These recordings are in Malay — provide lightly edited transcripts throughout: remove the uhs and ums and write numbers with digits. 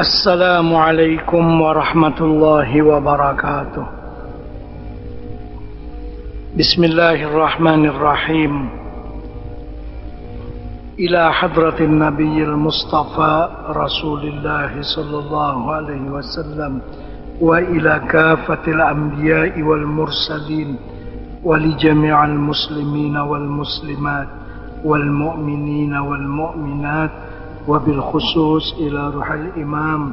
السلام عليكم ورحمة الله وبركاته. بسم الله الرحمن الرحيم. إلى حضرة النبي المصطفى رسول الله صلى الله عليه وسلم وإلى كافة الأنبياء والمرسلين ولجميع المسلمين والمسلمات والمؤمنين والمؤمنات وبالخصوص إلى روح الإمام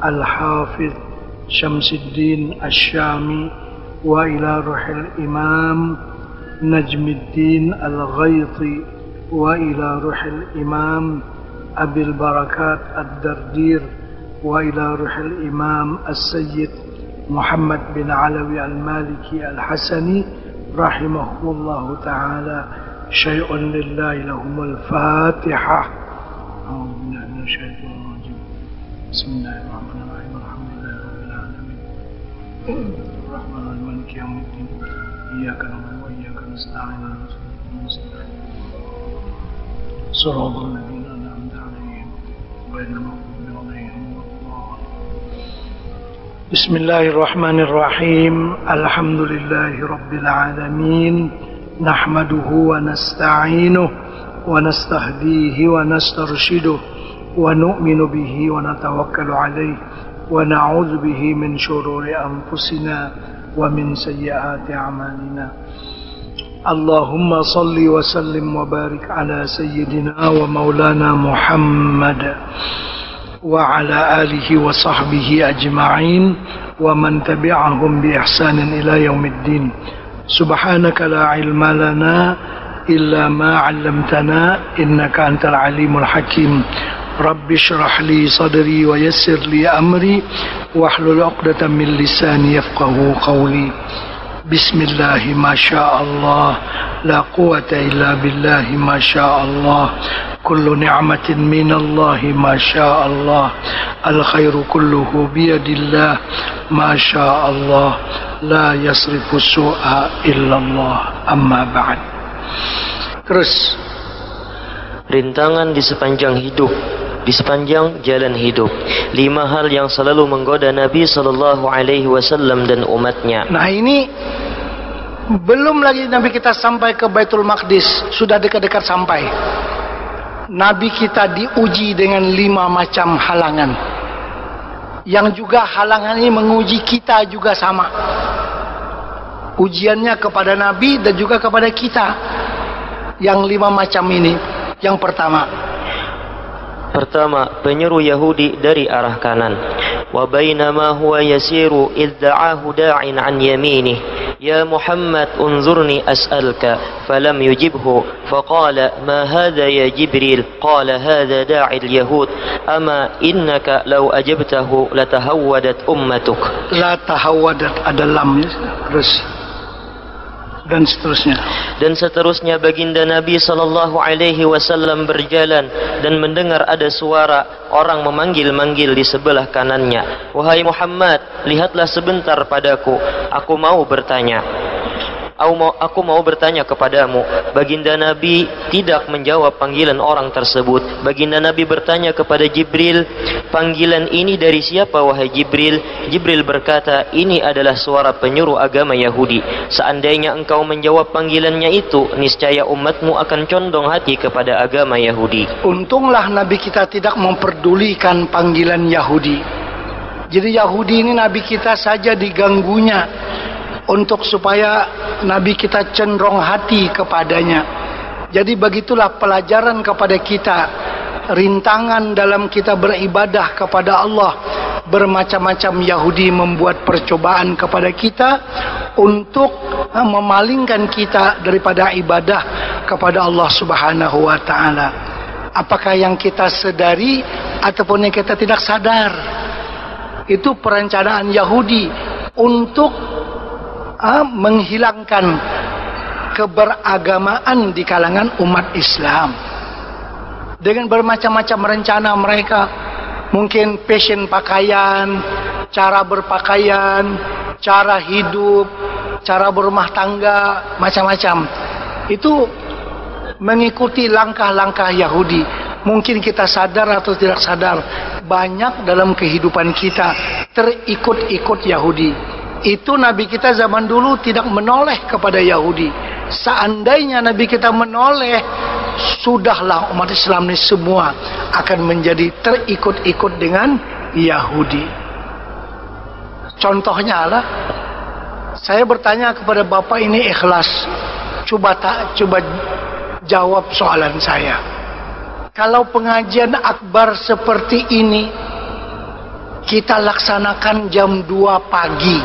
الحافظ شمس الدين الشامي وإلى روح الإمام نجم الدين الغيطي وإلى روح الإمام أبي البركات الدردير وإلى روح الإمام السيد محمد بن علوي المالكي الحسني رحمه الله تعالى. شيء لله لهم الفاتحة. أعوذ بالله من الشيطان الرجيم. بسم الله الرحمن الرحيم. الحمد لله رب العالمين الرحمن الرحيم مالك يوم الدين إياك نعبد وإياك نستعين صراط الذين أنعمت عليهم غير المغضوب عليهم ولا الضالين. بسم الله الرحمن الرحيم. الحمد لله رب العالمين نحمده ونستعينه ونستهديه ونسترشده ونؤمن به ونتوكل عليه ونعوذ به من شرور أنفسنا ومن سيئات أعمالنا. اللهم صل وسلم وبارك على سيدنا ومولانا محمد وعلى آله وصحبه أجمعين ومن تبعهم بإحسان إلى يوم الدين. سبحانك لا علم لنا إلا ما علمتنا إنك أنت العليم الحكيم. رب اشرح لي صدري ويسر لي أمري واحلل عقدة من لساني يفقه قولي. بسم الله ما شاء الله لا قوة إلا بالله ما شاء الله. كل نعمة من الله ما شاء الله. الخير كله بيد الله ما شاء الله. لا يصرف السوء إلا الله. أما بعد. Terus rintangan di sepanjang hidup, di sepanjang jalan hidup. 5 hal yang selalu menggoda Nabi sallallahu alaihi wasallam dan umatnya. Nah, ini belum lagi Nabi kita sampai ke Baitul Maqdis, sudah dekat-dekat sampai. Nabi kita diuji dengan 5 macam halangan. Yang juga halangan ini menguji kita juga sama. Ujiannya kepada Nabi dan juga kepada kita. Yang 5 macam ini. Yang pertama, penyeru Yahudi dari arah kanan. Wa bainama huwa yasiru idh da'ahu da'in an yaminih ya Muhammad unzurni as'alka falam yujibhu faqala ma hadha ya Jibril qala hadha da'i al-yahud ama innaka law ajabtahu latahawwadat ummatuk. La tahawwadat ada lamnya terus dan seterusnya baginda Nabi sallallahu alaihi wasallam berjalan dan mendengar ada suara orang memanggil-manggil di sebelah kanannya. Wahai Muhammad, lihatlah sebentar padaku, aku mau bertanya kepadamu. Baginda Nabi tidak menjawab panggilan orang tersebut. Baginda Nabi bertanya kepada Jibril, panggilan ini dari siapa wahai Jibril? Jibril berkata, ini adalah suara penyuruh agama Yahudi. Seandainya engkau menjawab panggilannya itu, niscaya umatmu akan condong hati kepada agama Yahudi. Untunglah Nabi kita tidak memperdulikan panggilan Yahudi. Jadi Yahudi ini Nabi kita saja diganggunya untuk supaya Nabi kita cenderung hati kepadanya. Jadi begitulah pelajaran kepada kita. Rintangan dalam kita beribadah kepada Allah. Bermacam-macam Yahudi membuat percobaan kepada kita untuk memalingkan kita daripada ibadah kepada Allah Subhanahu wa ta'ala. Apakah yang kita sadari ataupun yang kita tidak sadar. Itu perencanaan Yahudi untuk menghilangkan keberagamaan di kalangan umat Islam dengan bermacam-macam rencana mereka. Mungkin fashion pakaian, cara berpakaian, cara hidup, cara berumah tangga, macam-macam. Itu mengikuti langkah-langkah Yahudi. Mungkin kita sadar atau tidak sadar, banyak dalam kehidupan kita terikut-ikut Yahudi. Itu Nabi kita zaman dulu tidak menoleh kepada Yahudi. Seandainya Nabi kita menoleh, sudahlah umat Islam ini semua akan menjadi terikut-ikut dengan Yahudi. Contohnya adalah, saya bertanya kepada Bapak ini ikhlas, coba jawab soalan saya. Kalau pengajian akbar seperti ini kita laksanakan jam 2 pagi,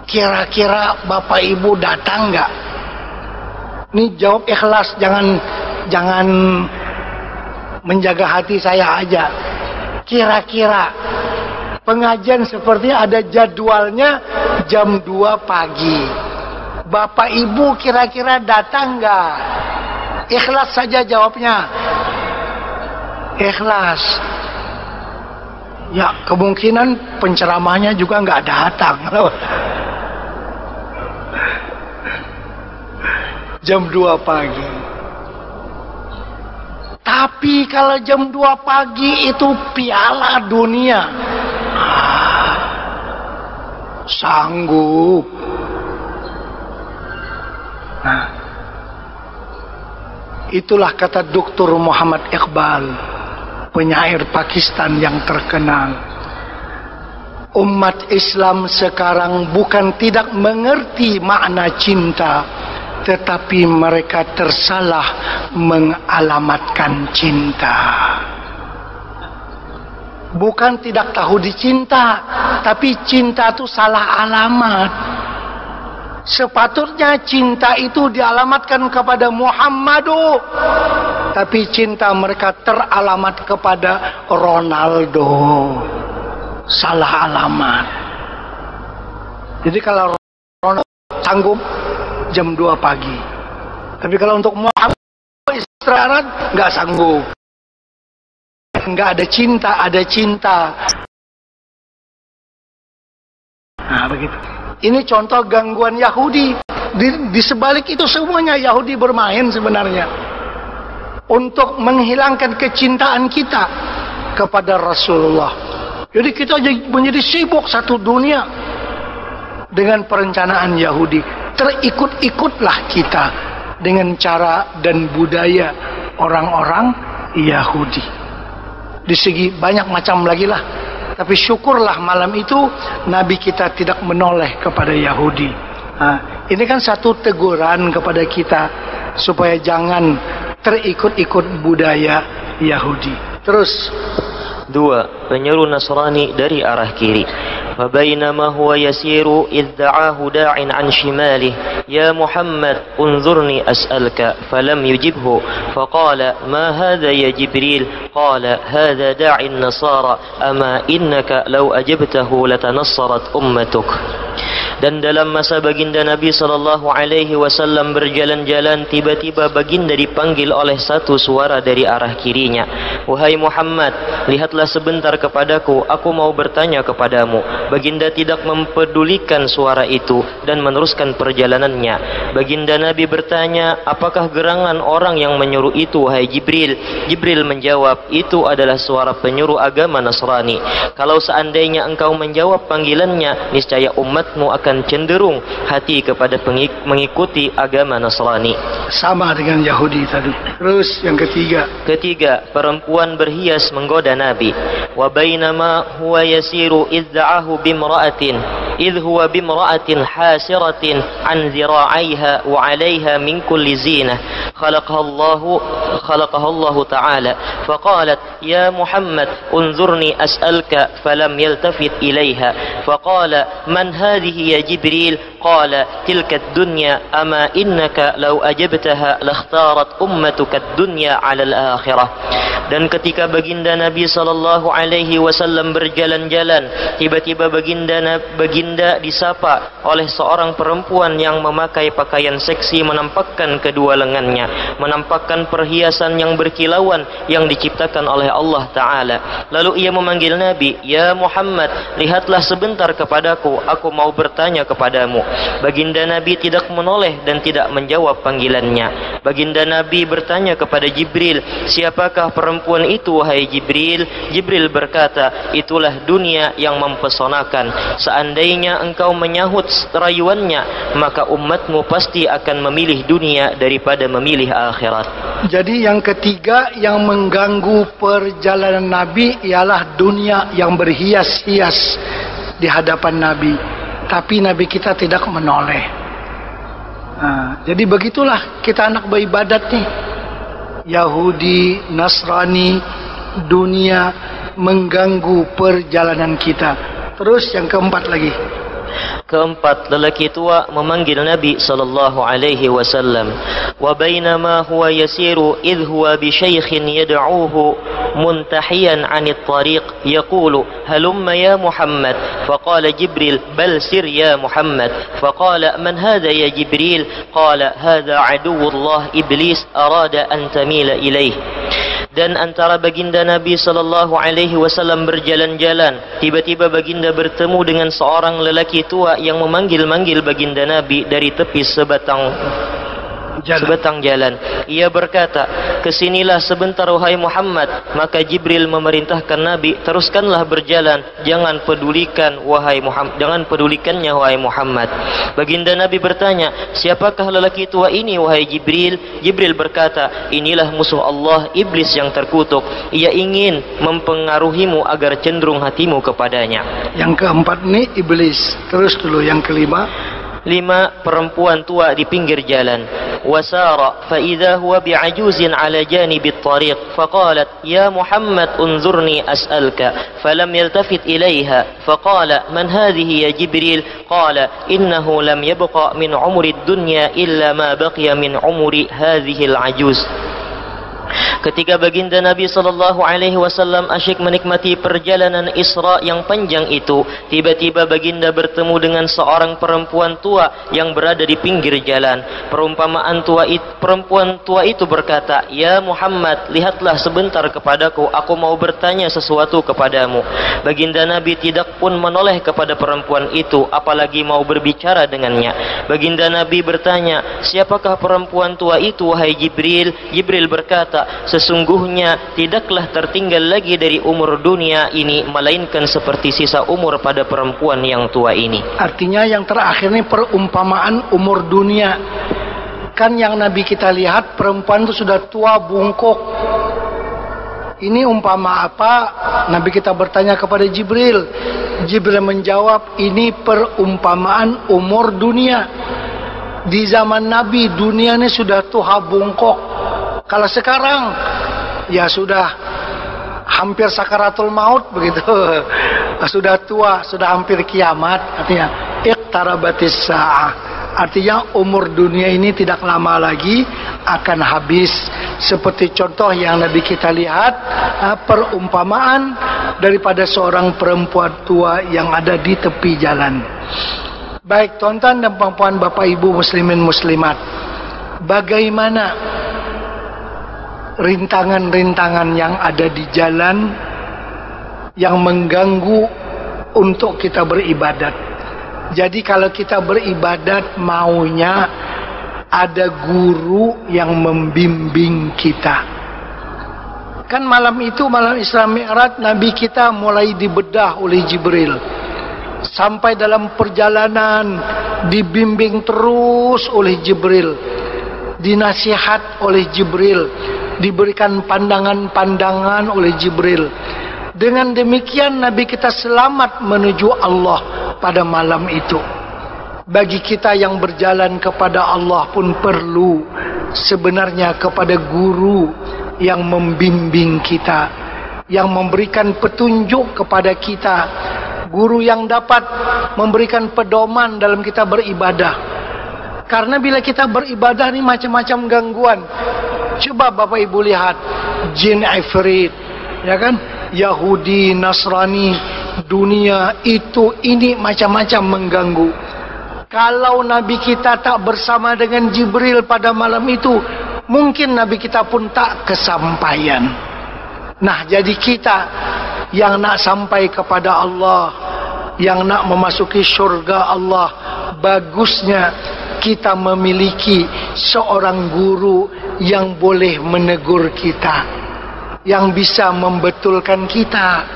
kira-kira Bapak Ibu datang nggak? Ini jawab ikhlas, jangan menjaga hati saya aja. Kira-kira pengajian seperti ada jadwalnya jam 2 pagi. Bapak Ibu kira-kira datang nggak? Ikhlas saja jawabnya. Ikhlas. Ya, kemungkinan penceramahnya juga nggak datang. Jam 2 pagi. Tapi kalau jam 2 pagi itu Piala Dunia, sanggup. Nah, itulah kata Dr. Muhammad Iqbal, penyair Pakistan yang terkenal. Umat Islam sekarang bukan tidak mengerti makna cinta, tetapi mereka tersalah mengalamatkan cinta. Bukan tidak tahu dicinta, tapi cinta itu salah alamat. Sepatutnya cinta itu dialamatkan kepada Muhammadu, tapi cinta mereka teralamat kepada Ronaldo. Salah alamat. Jadi kalau Ronaldo sanggup jam 2 pagi, tapi kalau untuk Muhammad istirahat nggak sanggup. Nggak ada cinta, ada cinta. Nah begitu. Ini contoh gangguan Yahudi. Di sebalik itu semuanya Yahudi bermain sebenarnya untuk menghilangkan kecintaan kita kepada Rasulullah. Jadi kita menjadi sibuk satu dunia dengan perencanaan Yahudi. Terikut-ikutlah kita dengan cara dan budaya orang-orang Yahudi. Di segi banyak macam lagi lah. Tapi syukurlah malam itu Nabi kita tidak menoleh kepada Yahudi. Nah, ini kan satu teguran kepada kita supaya jangan terikut-ikut budaya Yahudi. Terus 2. Penyeru Nasrani dari arah kiri. فبينما هو يسير إذ دعاه داع عن شماله يا محمد انظرني أسألك فلم يجبه فقال ما هذا يا جبريل قال هذا داع النصارى أما إنك لو أجبته لتنصرت أمتك. Dan dalam masa baginda Nabi sallallahu alaihi wasallam berjalan-jalan, tiba-tiba baginda dipanggil oleh satu suara dari arah kirinya. Wahai Muhammad, lihatlah sebentar kepadaku, aku mau bertanya kepadamu. Baginda tidak mempedulikan suara itu dan meneruskan perjalanannya. Baginda Nabi bertanya, apakah gerangan orang yang menyuruh itu wahai Jibril? Jibril menjawab, itu adalah suara penyuruh agama Nasrani. Kalau seandainya engkau menjawab panggilannya, niscaya umatmu akan cenderung hati kepada mengikuti agama Nasrani. Sama dengan Yahudi tadi. Terus yang ketiga, perempuan berhias menggoda Nabi. Wa bainama huwa yasiru idh da'ahu bimra'atin idh huwa bimra'atin hasiratin an zira'aiha wa 'alayha min kulli zinah khalaqaha Allah ta'ala faqalat ya Muhammad unzurni as'alka falam yaltafit ilayha faqala man hadhihi ya Jibril qala tilka ad-dunya ama innaka law ajabtaha lakhtarat ummatuka ad-dunya 'ala al-akhirah. Dan ketika baginda Nabi sallallahu alaihi wasallam berjalan-jalan, tiba-tiba baginda disapa oleh seorang perempuan yang memakai pakaian seksi, menampakkan kedua lengannya, menampakkan perhiasan yang berkilauan yang diciptakan oleh Allah Ta'ala. Lalu ia memanggil Nabi, ya Muhammad, lihatlah sebentar kepadaku, aku mau bertanya kepadamu. Baginda Nabi tidak menoleh dan tidak menjawab panggilannya. Baginda Nabi bertanya kepada Jibril, siapakah perempuan itu wahai Jibril? Jibril berkata, itulah dunia yang mempesonakan. Seandainya engkau menyahut rayuannya, maka umatmu pasti akan memilih dunia daripada memilih akhirat. Jadi yang ketiga yang mengganggu perjalanan Nabi ialah dunia yang berhias-hias di hadapan Nabi, tapi Nabi kita tidak menoleh. Jadi begitulah kita anak beribadat nih. Yahudi, Nasrani, dunia mengganggu perjalanan kita. Terus yang keempat lagi. Keempat, lelaki tua memanggil Nabi sallallahu alaihi wasallam. Wa bainama huwa yasiru idh huwa bi syaikhin yad'uuhu muntahiyan 'anit tariq yaqulu halumma ya Muhammad. Faqala Jibril bal sir ya Muhammad. Faqala man hadha ya Jibril? Qala hadha aduwwullah iblis arada an tamila ilaih. Dan antara baginda Nabi sallallahu alaihi wasallam berjalan-jalan, tiba-tiba baginda bertemu dengan seorang lelaki tua yang memanggil-manggil baginda Nabi dari tepi sebatang jalan. Ia berkata, kesinilah sebentar wahai Muhammad. Maka Jibril memerintahkan Nabi, teruskanlah berjalan, jangan pedulikannya wahai Muhammad. Baginda Nabi bertanya, siapakah lelaki tua ini wahai Jibril? Jibril berkata, inilah musuh Allah, iblis yang terkutuk. Ia ingin mempengaruhimu agar cenderung hatimu kepadanya. Yang keempat ini iblis. Terus dulu yang kelima. 5. Perempuan tua di pinggir jalan. Wasara fa idza huwa bi'ajuzin 'ala janibi at-tariq faqalat ya Muhammad unzurni as'alka falam yaltafit ilaiha faqala man hadhihi ya Jibril qala innahu lam yabqa min 'umri ad-dunya illa ma baqiya min 'umri hadhihi al-'ajuz. Ketika baginda Nabi sallallahu alaihi wasallam asyik menikmati perjalanan Isra yang panjang itu, tiba-tiba baginda bertemu dengan seorang perempuan tua yang berada di pinggir jalan. Perempuan tua itu berkata, "Ya Muhammad, lihatlah sebentar kepadaku, aku mau bertanya sesuatu kepadamu." Baginda Nabi tidak pun menoleh kepada perempuan itu, apalagi mau berbicara dengannya. Baginda Nabi bertanya, "Siapakah perempuan tua itu wahai Jibril?" Jibril berkata, sesungguhnya tidaklah tertinggal lagi dari umur dunia ini melainkan seperti sisa umur pada perempuan yang tua ini. Artinya yang terakhir ini perumpamaan umur dunia. Kan yang Nabi kita lihat perempuan itu sudah tua bungkuk. Ini umpama apa? Nabi kita bertanya kepada Jibril. Jibril menjawab, ini perumpamaan umur dunia. Di zaman Nabi dunia ini sudah tua bungkuk. Kalau sekarang ya sudah hampir sakaratul maut begitu. Sudah tua, sudah hampir kiamat. Artinya iqtarabatis sa'ah. Artinya umur dunia ini tidak lama lagi akan habis. Seperti contoh yang Nabi kita lihat, perumpamaan daripada seorang perempuan tua yang ada di tepi jalan. Baik tuan-tuan dan puan-puan, Bapak Ibu muslimin muslimat, bagaimana rintangan-rintangan yang ada di jalan yang mengganggu untuk kita beribadat. Jadi kalau kita beribadat maunya ada guru yang membimbing kita. Kan malam itu, malam Isra Mi'raj, Nabi kita mulai dibedah oleh Jibril. Sampai dalam perjalanan dibimbing terus oleh Jibril, dinasihat oleh Jibril, diberikan pandangan-pandangan oleh Jibril. Dengan demikian Nabi kita selamat menuju Allah pada malam itu. Bagi kita yang berjalan kepada Allah pun perlu sebenarnya kepada guru yang membimbing kita, yang memberikan petunjuk kepada kita, guru yang dapat memberikan pedoman dalam kita beribadah. Karena bila kita beribadah ini macam-macam gangguan. Coba Bapak Ibu lihat, jin ifrit, ya kan, Yahudi, Nasrani, dunia itu ini macam-macam mengganggu. Kalau Nabi kita tak bersama dengan Jibril pada malam itu, mungkin Nabi kita pun tak kesampaian. Nah, jadi kita yang nak sampai kepada Allah, yang nak memasuki surga Allah, bagusnya kita memiliki seorang guru yang boleh menegur kita, yang bisa membetulkan kita.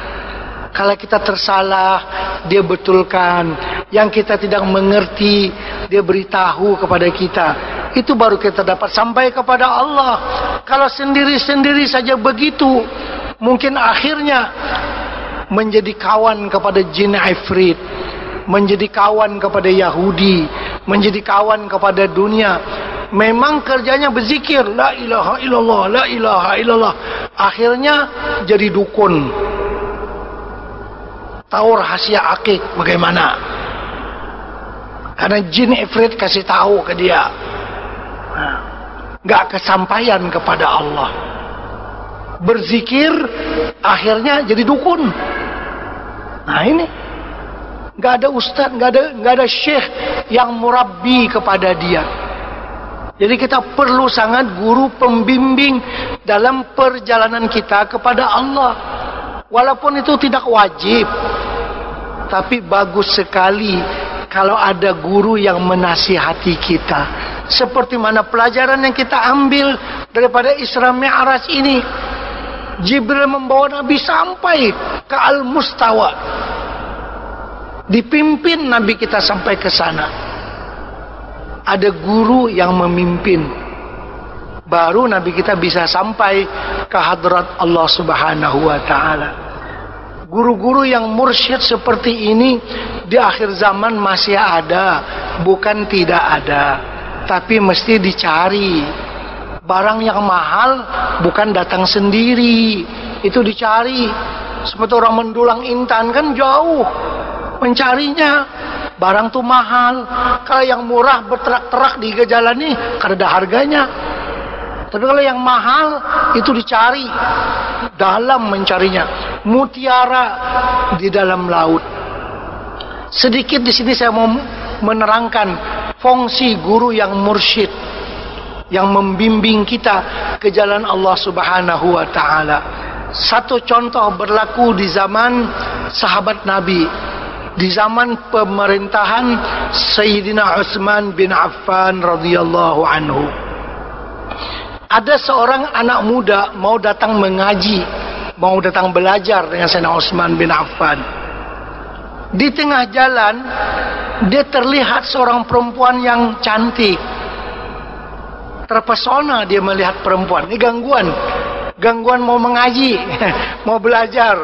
Kalau kita tersalah, dia betulkan. Yang kita tidak mengerti, dia beritahu kepada kita. Itu baru kita dapat sampai kepada Allah. Kalau sendiri-sendiri saja begitu, mungkin akhirnya menjadi kawan kepada jin ifrit, menjadi kawan kepada Yahudi, menjadi kawan kepada dunia. Memang kerjanya berzikir, la ilaha illallah, la ilaha illallah. Akhirnya jadi dukun. Tahu rahasia akik bagaimana? Karena jin ifrit kasih tahu ke dia. Gak kesampaian kepada Allah. Berzikir akhirnya jadi dukun. Nah ini, gak ada ustaz, gak ada syekh yang murabbi kepada dia. Jadi kita perlu sangat guru pembimbing dalam perjalanan kita kepada Allah. Walaupun itu tidak wajib, tapi bagus sekali kalau ada guru yang menasihati kita. Seperti mana pelajaran yang kita ambil daripada Isra Mi'raj ini. Jibril membawa Nabi sampai ke Al-Mustawa. Dipimpin Nabi kita sampai ke sana. Ada guru yang memimpin. Baru Nabi kita bisa sampai ke hadrat Allah Subhanahu wa ta'ala. Guru-guru yang mursyid seperti ini di akhir zaman masih ada, bukan tidak ada, tapi mesti dicari. Barang yang mahal bukan datang sendiri, itu dicari. Seperti orang mendulang intan kan jauh mencarinya. Barang tuh mahal. Kalau yang murah berterak-terak di jalan nih karena ada harganya. Tapi kalau yang mahal itu dicari, dalam mencarinya. Mutiara di dalam laut. Sedikit di sini saya mau menerangkan fungsi guru yang mursyid, yang membimbing kita ke jalan Allah Subhanahu wa ta'ala. Satu contoh berlaku di zaman sahabat Nabi, di zaman pemerintahan Sayyidina Utsman bin Affan radhiyallahu anhu. Ada seorang anak muda mau datang mengaji, mau datang belajar dengan Sayyidina Utsman bin Affan. Di tengah jalan, dia terlihat seorang perempuan yang cantik. Terpesona dia melihat perempuan. Ini gangguan mau mengaji, mau belajar.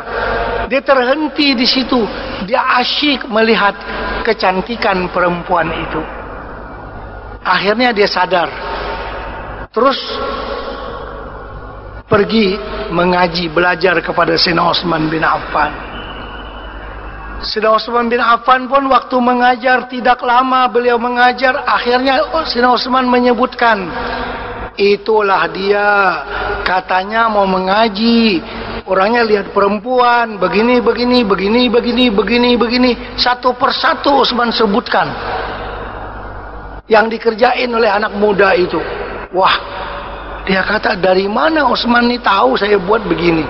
Dia terhenti di situ. Dia asyik melihat kecantikan perempuan itu. Akhirnya dia sadar. Terus pergi mengaji, belajar kepada Sayyidina Utsman bin Affan. Sayyidina Utsman bin Affan pun waktu mengajar tidak lama beliau mengajar. Akhirnya Sayyidina Utsman menyebutkan, itulah dia, katanya mau mengaji, orangnya lihat perempuan begini. Satu persatu Utsman sebutkan yang dikerjain oleh anak muda itu. Wah, dia kata, dari mana Utsman ini tahu saya buat begini?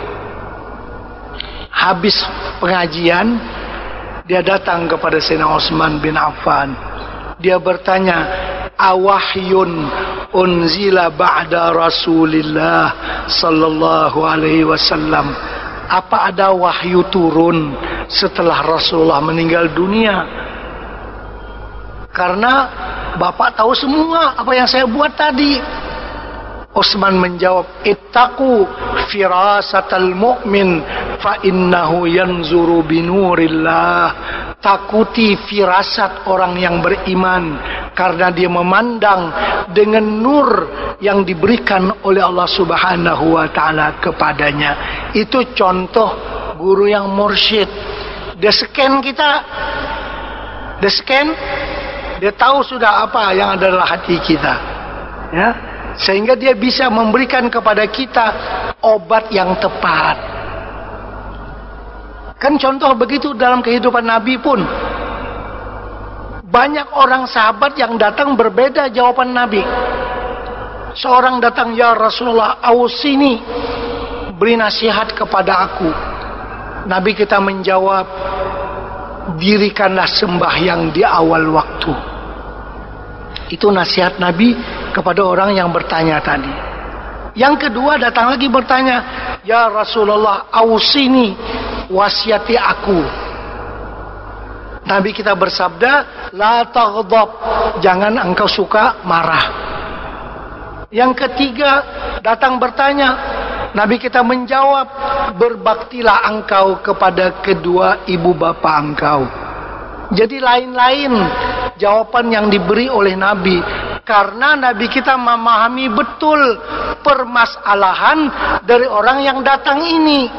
Habis pengajian, dia datang kepada Sayyidina Utsman bin Affan. Dia bertanya, awahyun unzila ba'da Rasulillah sallallahu alaihi wasallam. Apa ada wahyu turun setelah Rasulullah meninggal dunia? Karena Bapak tahu semua apa yang saya buat tadi. Utsman menjawab, ittaqu firasatal mu'min fa innahu yanzuru binurillah. Takuti firasat orang yang beriman, karena dia memandang dengan nur yang diberikan oleh Allah Subhanahu wa ta'ala kepadanya. Itu contoh guru yang mursyid. Dia scan kita, dia tahu sudah apa yang ada dalam hati kita, ya, sehingga dia bisa memberikan kepada kita obat yang tepat. Kan contoh begitu dalam kehidupan Nabi pun. Banyak orang sahabat yang datang berbeda jawaban Nabi. Seorang datang, ya Rasulullah, ausini, beri nasihat kepada aku. Nabi kita menjawab, dirikanlah sembahyang di awal waktu. Itu nasihat Nabi kepada orang yang bertanya tadi. Yang kedua datang lagi bertanya, ya Rasulullah, ausini, wasiati aku. Nabi kita bersabda, la taghdab, jangan engkau suka marah. Yang ketiga datang bertanya, Nabi kita menjawab, berbaktilah engkau kepada kedua ibu bapa engkau. Jadi lain-lain jawaban yang diberi oleh Nabi, karena Nabi kita memahami betul permasalahan dari orang yang datang ini.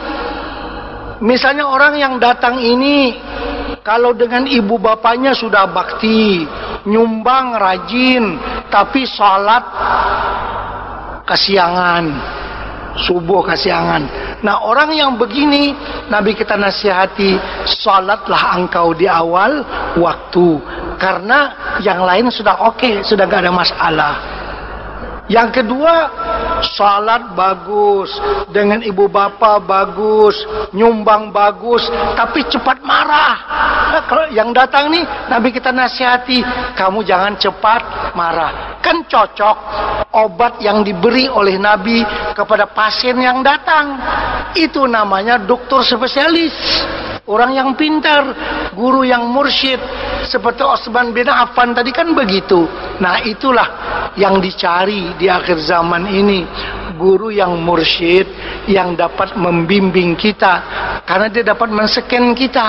Misalnya orang yang datang ini, kalau dengan ibu bapaknya sudah bakti, nyumbang rajin, tapi sholat kesiangan, subuh kesiangan. Nah, orang yang begini Nabi kita nasihati, sholatlah engkau di awal waktu, karena yang lain sudah oke, sudah gak ada masalah. Yang kedua, sholat bagus, dengan ibu bapa bagus, nyumbang bagus, tapi cepat marah. Nah, kalau yang datang nih, Nabi kita nasihati, kamu jangan cepat marah. Kan cocok obat yang diberi oleh Nabi kepada pasien yang datang. Itu namanya dokter spesialis, orang yang pintar, guru yang mursyid. Seperti Utsman bin Affan tadi kan begitu. Nah, itulah yang dicari di akhir zaman ini, guru yang mursyid, yang dapat membimbing kita, karena dia dapat men-scan kita.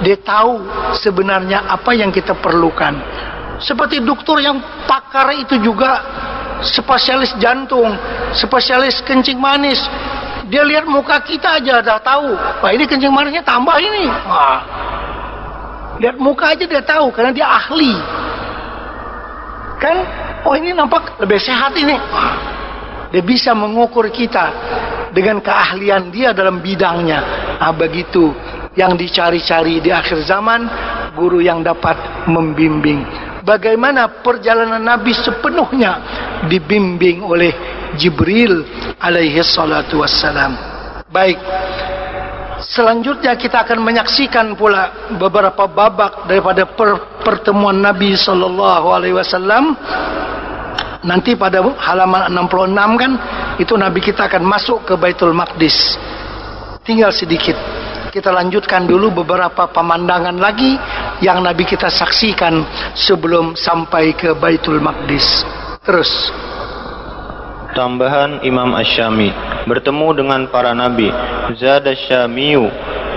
Dia tahu sebenarnya apa yang kita perlukan. Seperti dokter yang pakar itu juga, spesialis jantung, spesialis kencing manis. Dia lihat muka kita aja dah tahu, wah ini kencing manisnya tambah ini. Wah, lihat muka aja dia tahu, karena dia ahli. Kan, oh ini nampak lebih sehat ini. Wah, dia bisa mengukur kita dengan keahlian dia dalam bidangnya. Nah, begitu yang dicari-cari di akhir zaman, guru yang dapat membimbing. Bagaimana perjalanan Nabi sepenuhnya dibimbing oleh Jibril alaihi salatu wassalam. Baik, selanjutnya kita akan menyaksikan pula beberapa babak daripada pertemuan Nabi sallallahu alaihi wasallam. Nanti pada halaman 66 kan, itu Nabi kita akan masuk ke Baitul Maqdis. Tinggal sedikit. Kita lanjutkan dulu beberapa pemandangan lagi yang Nabi kita saksikan sebelum sampai ke Baitul Maqdis. Terus. Tambahan Imam Asy-Syami bertemu dengan para nabi. Zada Syamiyu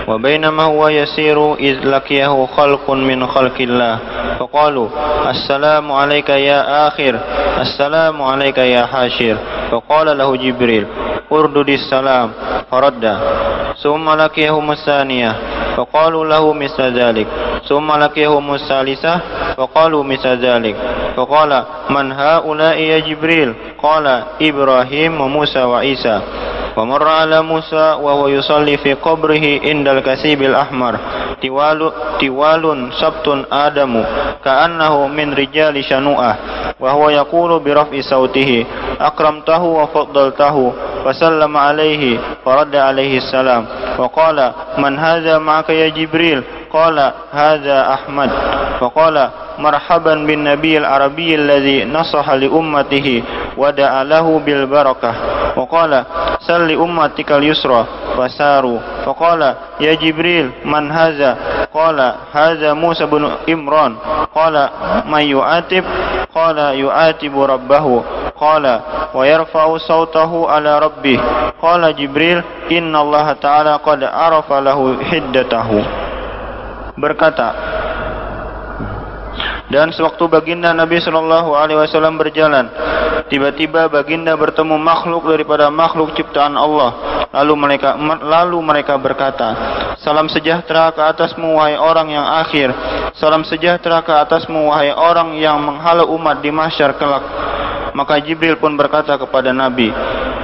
wa bainama huwa yasiru iz laqiyahu khalqun min khalqillah faqalu assalamu alayka ya akhir assalamu alayka ya hashir faqala lahu Jibril urdudis salam faradda summa laqiyahum as-saniyah faqalu lahu misla dhalik summa laqiyahum as-salisah faqalu misla dhalik faqala man haula'i ya Jibril qala Ibrahim wa Musa wa Isa wa marra ala Musa wa huwa yusalli fi qabrihi indal kasibil ahmar tiwalun sabtun adamu ka'annahu min rijali shanu'ah wa huwa yaqulu bi raf'i sautihi akramtahu wa faddaltahu فسلم عليه فرد عليه السلام وقال من هذا معك يا جبريل قال هذا أحمد فقال مرحبا بالنبي العربي الذي نصح لأمته ودعا له بالبركة وقال سل لأمتك اليسرى فساروا فقال يا جبريل من هذا قال هذا موسى بن إمران قال من يعاتب قال يعاتب ربه قال ويرفع صوته على ربه قال جبريل إن الله تعالى قد عرف له حدته. Berkata, dan sewaktu baginda Nabi Shallallahu Alaihi Wasallam berjalan, tiba-tiba baginda bertemu makhluk daripada makhluk ciptaan Allah. Lalu mereka berkata, salam sejahtera ke atasmu wahai orang yang akhir, salam sejahtera ke atasmu wahai orang yang menghalau umat di mahsyar kelak. Maka Jibril pun berkata kepada Nabi,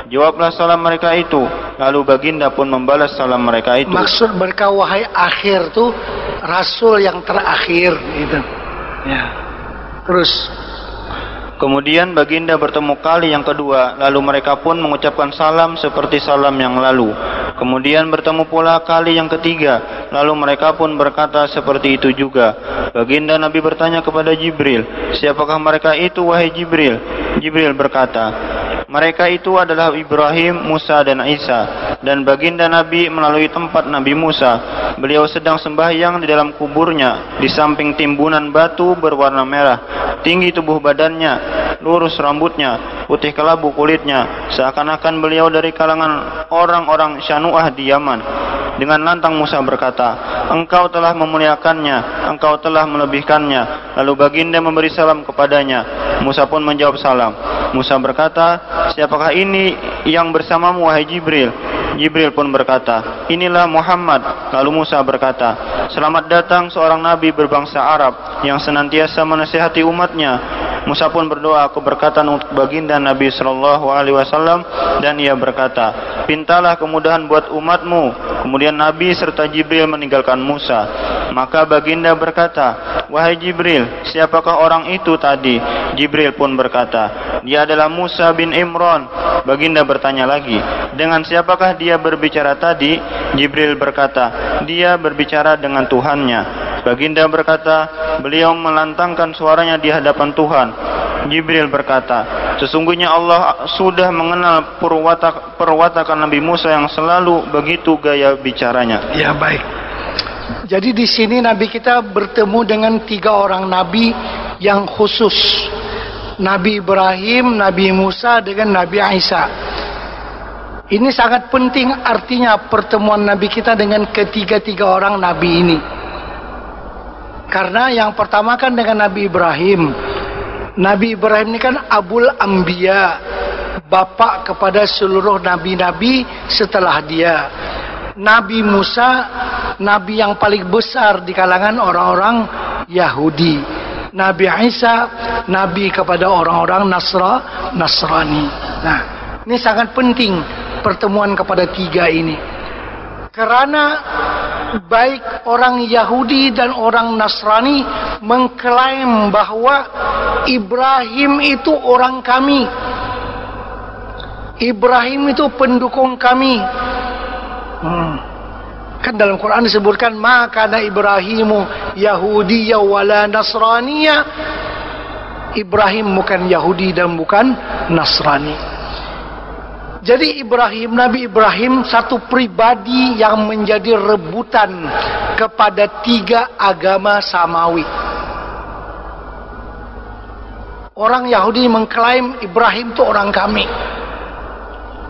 jawablah salam mereka itu. Lalu baginda pun membalas salam mereka itu. Maksud mereka wahai akhir tuh Rasul yang terakhir gitu. Ya. Terus Kemudian baginda bertemu kali yang kedua, lalu mereka pun mengucapkan salam seperti salam yang lalu. Kemudian bertemu pula kali yang ketiga, lalu mereka pun berkata seperti itu juga. Baginda Nabi bertanya kepada Jibril, siapakah mereka itu wahai Jibril? Jibril berkata, mereka itu adalah Ibrahim, Musa dan Isa. Dan baginda Nabi melalui tempat Nabi Musa. Beliau sedang sembahyang di dalam kuburnya, di samping timbunan batu berwarna merah. Tinggi tubuh badannya, lurus rambutnya, putih kelabu kulitnya, seakan-akan beliau dari kalangan orang-orang Syanu'ah di Yaman. Dengan lantang Musa berkata, engkau telah memuliakannya, engkau telah melebihkannya. Lalu baginda memberi salam kepadanya. Musa pun menjawab salam. Musa berkata, siapakah ini yang bersamamu wahai Jibril? Jibril pun berkata, inilah Muhammad. Lalu Musa berkata, selamat datang seorang nabi berbangsa Arab yang senantiasa menasihati umatnya. Musa pun berdoa keberkatan untuk baginda Nabi SAW dan ia berkata, pintalah kemudahan buat umatmu. Kemudian Nabi serta Jibril meninggalkan Musa. Maka baginda berkata, wahai Jibril, siapakah orang itu tadi? Jibril pun berkata, dia adalah Musa bin Imran. Baginda bertanya lagi, dengan siapakah dia berbicara tadi? Jibril berkata, dia berbicara dengan Tuhannya. Baginda berkata, beliau melantangkan suaranya di hadapan Tuhan. Jibril berkata, sesungguhnya Allah sudah mengenal perwatakan Nabi Musa yang selalu begitu gaya bicaranya. Ya, baik. Jadi di sini Nabi kita bertemu dengan 3 orang Nabi yang khusus. Nabi Ibrahim, Nabi Musa dengan Nabi Isa. Ini sangat penting artinya pertemuan Nabi kita dengan ketiga-tiga orang Nabi ini. Karena yang pertama kan dengan Nabi Ibrahim. Nabi Ibrahim ini kan Abul Anbiya, bapak kepada seluruh nabi-nabi setelah dia. Nabi Musa, nabi yang paling besar di kalangan orang-orang Yahudi. Nabi Isa, nabi kepada orang-orang Nasrani. Nah, ini sangat penting pertemuan kepada 3 ini. Karena baik orang Yahudi dan orang Nasrani mengklaim bahwa Ibrahim itu orang kami. Ibrahim itu pendukung kami. Kan dalam Quran disebutkan, maka kana Ibrahimu Yahudiyya wala Nasraniyya. Ibrahim bukan Yahudi dan bukan Nasrani. Jadi Nabi Ibrahim satu pribadi yang menjadi rebutan kepada 3 agama samawi. Orang Yahudi mengklaim Ibrahim itu orang kami.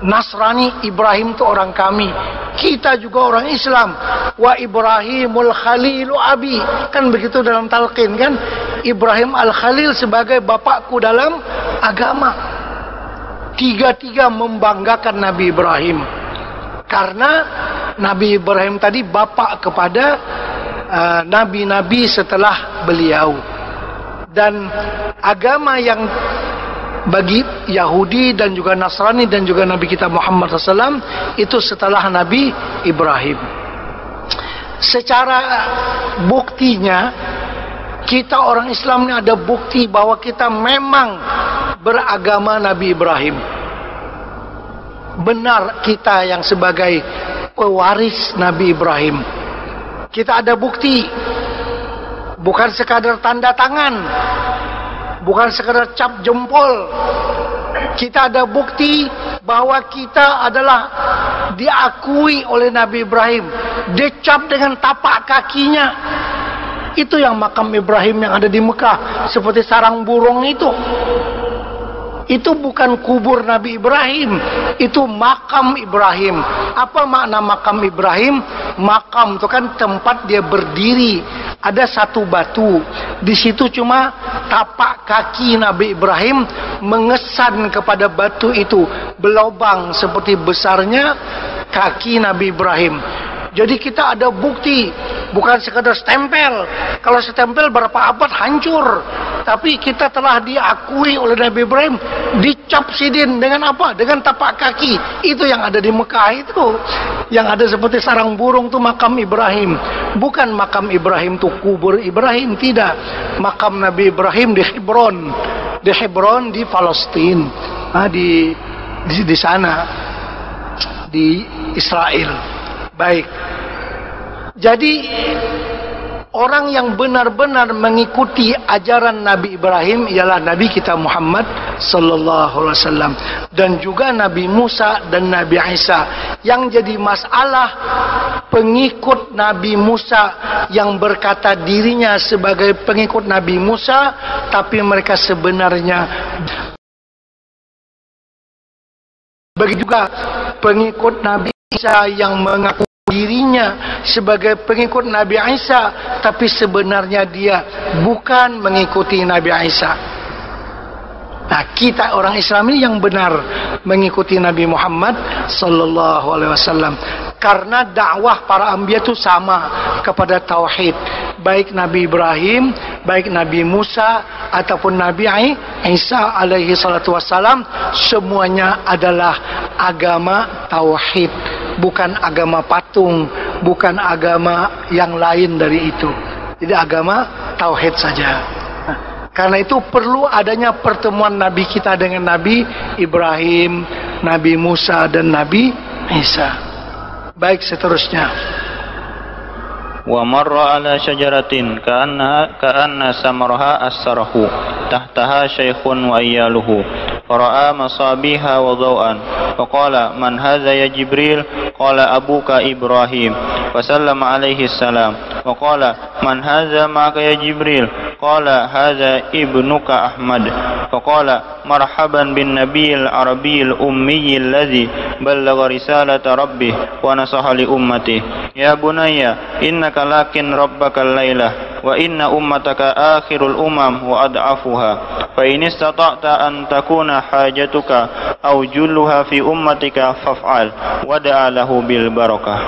Nasrani, Ibrahim itu orang kami. Kita juga orang Islam. Wa Ibrahimul Khalilu Abi. Kan begitu dalam talqin kan. Ibrahim Al-Khalil sebagai bapakku dalam agama. 3 membanggakan Nabi Ibrahim. Karena Nabi Ibrahim tadi bapak kepada nabi-nabi setelah beliau. Dan agama yang bagi Yahudi dan juga Nasrani dan juga Nabi kita Muhammad SAW itu setelah Nabi Ibrahim. Secara buktinya, kita orang Islam ini ada bukti bahwa kita memang beragama Nabi Ibrahim. Benar kita yang sebagai pewaris Nabi Ibrahim. Kita ada bukti. Bukan sekadar tanda tangan. Bukan sekadar cap jempol. Kita ada bukti bahwa kita adalah diakui oleh Nabi Ibrahim. Dicap dengan tapak kakinya. Itu yang makam Ibrahim yang ada di Mekah. Seperti sarang burung itu. Itu bukan kubur Nabi Ibrahim. Itu makam Ibrahim. Apa makna makam Ibrahim? Makam itu kan tempat dia berdiri. Ada satu batu. Di situ cuma tapak kaki Nabi Ibrahim mengesan kepada batu itu. Berlubang seperti besarnya kaki Nabi Ibrahim. Jadi kita ada bukti, bukan sekadar stempel. Kalau stempel berapa abad hancur. Tapi kita telah diakui oleh Nabi Ibrahim, dicap sidin dengan apa? Dengan tapak kaki. Itu yang ada di Mekah itu. Yang ada seperti sarang burung itu makam Ibrahim. Bukan makam Ibrahim itu kubur Ibrahim, tidak. Makam Nabi Ibrahim di Hebron. di Hebron di Palestina, di sana di Israel. Baik. Jadi orang yang benar-benar mengikuti ajaran Nabi Ibrahim ialah Nabi kita Muhammad sallallahu alaihi wasallam dan juga Nabi Musa dan Nabi Isa. Yang jadi masalah pengikut Nabi Musa yang berkata dirinya sebagai pengikut Nabi Musa, tapi mereka sebenarnya begitu juga pengikut Nabi Isa yang mengaku dirinya sebagai pengikut Nabi Isa, tapi sebenarnya dia bukan mengikuti Nabi Isa. Nah, kita orang Islam ini yang benar mengikuti Nabi Muhammad sallallahu alaihi wasallam, karena dakwah para anbiya itu sama kepada tauhid, baik Nabi Ibrahim, baik Nabi Musa ataupun Nabi Isa alaihi salatu wasallam, semuanya adalah agama tauhid, bukan agama patung, bukan agama yang lain dari itu. Jadi agama tauhid saja. Karena itu perlu adanya pertemuan Nabi kita dengan Nabi Ibrahim, Nabi Musa dan Nabi Isa. Baik, seterusnya. Wa marra ala syajaratin ka'anna samaraha as-sarahu tahtaha syaikhun wa iyaluhu fara'a masabiha wa dhaw'an faqala man hadha ya Jibril qala abuka Ibrahim fasallama alaihi salam wa qala man hadha ma'aka ya Jibril qala hadha ibnuka Ahmad faqala marhaban bin nabiyil arabiyil ummiyil ladzi ballagha risalata rabbih wa nasaha li ummati ya bunayya innaka lakin rabbakal laylah wa inna ummataka akhirul umam wa ad'afuha fa in istata'ta an takuna hajatuka aw julluha fi ummatika faf'al wa da'a lahu bil barakah.